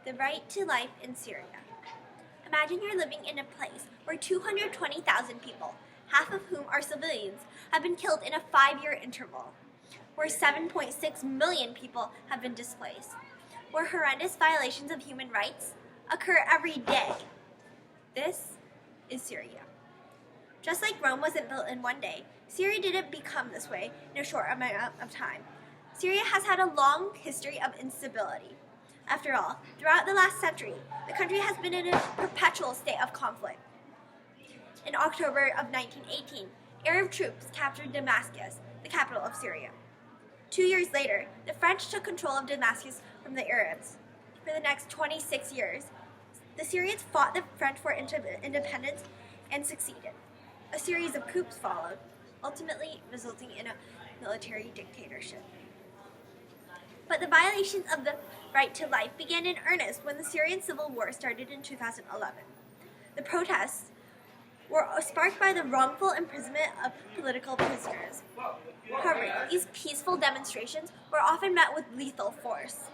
The right to life in Syria. Imagine you're living in a place where 220,000 people, half of whom are civilians, have been killed in a 5-year interval, where 7.6 million people have been displaced, where horrendous violations of human rights occur every day. This is Syria. Just like Rome wasn't built in one day, Syria didn't become this way in a short amount of time. Syria has had a long history of instability. After all, throughout the last century, the country has been in a perpetual state of conflict. In October of 1918, Arab troops captured Damascus, the capital of Syria. 2 years later, the French took control of Damascus from the Arabs. For the next 26 years, the Syrians fought the French for independence and succeeded. A series of coups followed, ultimately resulting in a military dictatorship. But the violations of the right to life began in earnest when the Syrian civil war started in 2011. The protests were sparked by the wrongful imprisonment of political prisoners. However, these peaceful demonstrations were often met with lethal force.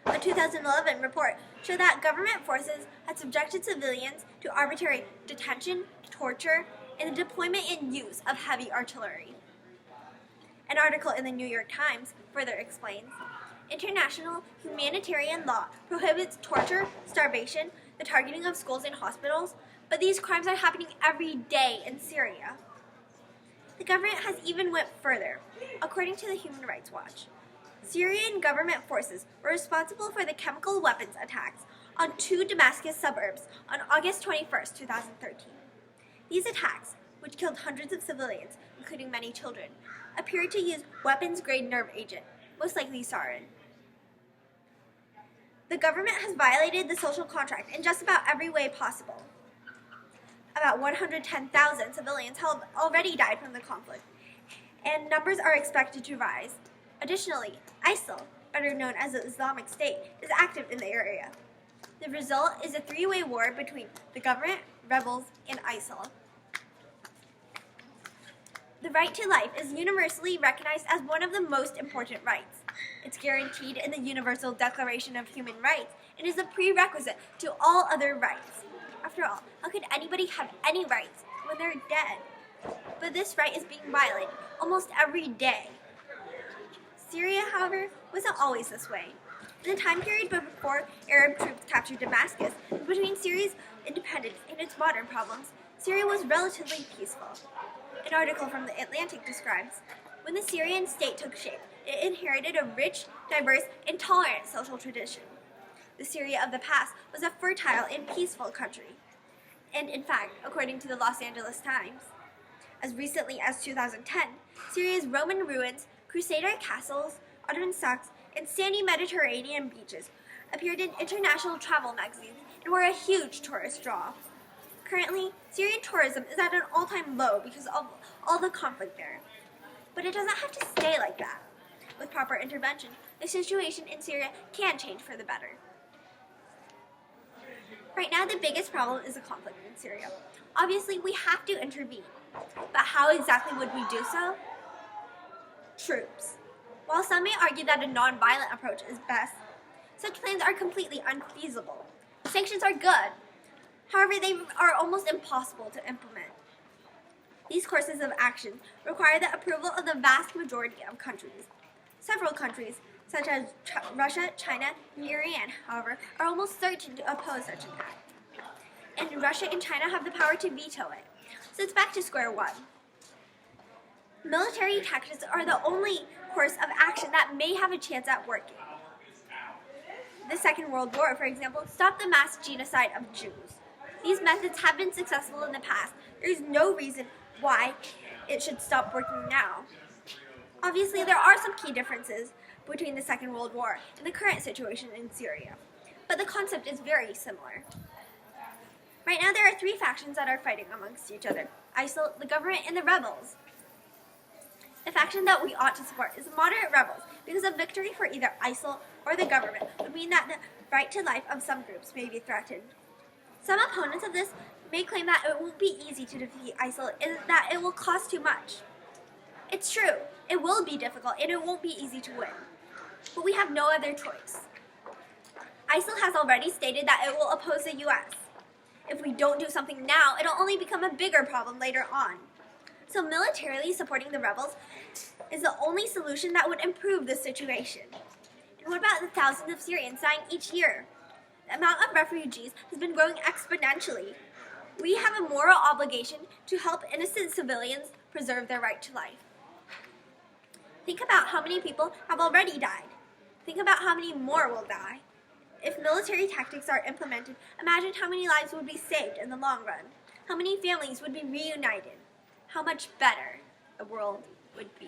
A 2011 report showed that government forces had subjected civilians to arbitrary detention, torture, and the deployment and use of heavy artillery. An article in the New York Times further explains, international humanitarian law prohibits torture, starvation, the targeting of schools and hospitals, but these crimes are happening every day in Syria. The government has even went further. According to the Human Rights Watch, Syrian government forces were responsible for the chemical weapons attacks on 2 Damascus suburbs on August 21, 2013. These attacks, which killed hundreds of civilians, including many children, appeared to use weapons-grade nerve agent, most likely sarin. The government has violated the social contract in just about every way possible. About 110,000 civilians have already died from the conflict, and numbers are expected to rise. Additionally, ISIL, better known as the Islamic State, is active in the area. The result is a 3-way war between the government, rebels, and ISIL. The right to life is universally recognized as one of the most important rights. It's guaranteed in the Universal Declaration of Human Rights and is a prerequisite to all other rights. After all, how could anybody have any rights when they're dead? But this right is being violated almost every day. Syria, however, wasn't always this way. In the time period before Arab troops captured Damascus, between Syria's independence and its modern problems, Syria was relatively peaceful. An article from The Atlantic describes, when the Syrian state took shape, it inherited a rich, diverse, and tolerant social tradition. The Syria of the past was a fertile and peaceful country. And in fact, according to the Los Angeles Times, as recently as 2010, Syria's Roman ruins, Crusader castles, Ottoman stocks, and sandy Mediterranean beaches appeared in international travel magazines and were a huge tourist draw. Currently, Syrian tourism is at an all-time low because of all the conflict there. But it doesn't have to stay like that. With proper intervention, the situation in Syria can change for the better. Right now, the biggest problem is the conflict in Syria. Obviously, we have to intervene. But how exactly would we do so? Troops. While some may argue that a non-violent approach is best, such plans are completely unfeasible. Sanctions are good. However, they are almost impossible to implement. These courses of action require the approval of the vast majority of countries. Several countries, such as Russia, China, and Iran, however, are almost certain to oppose such an act. And Russia and China have the power to veto it. So it's back to square one. Military tactics are the only course of action that may have a chance at working. The Second World War, for example, stopped the mass genocide of Jews. These methods have been successful in the past. There is no reason why it should stop working now. Obviously, there are some key differences between the Second World War and the current situation in Syria, but the concept is very similar. Right now, there are 3 factions that are fighting amongst each other: ISIL, the government, and the rebels. The faction that we ought to support is the moderate rebels, because a victory for either ISIL or the government would mean that the right to life of some groups may be threatened. Some opponents of this may claim that it won't be easy to defeat ISIL and that it will cost too much. It's true, it will be difficult and it won't be easy to win. But we have no other choice. ISIL has already stated that it will oppose the U.S. If we don't do something now, it'll only become a bigger problem later on. So militarily supporting the rebels is the only solution that would improve the situation. And what about the thousands of Syrians dying each year? The amount of refugees has been growing exponentially. We have a moral obligation to help innocent civilians preserve their right to life. Think about how many people have already died. Think about how many more will die. If military tactics are implemented, imagine how many lives would be saved in the long run. How many families would be reunited. How much better the world would be.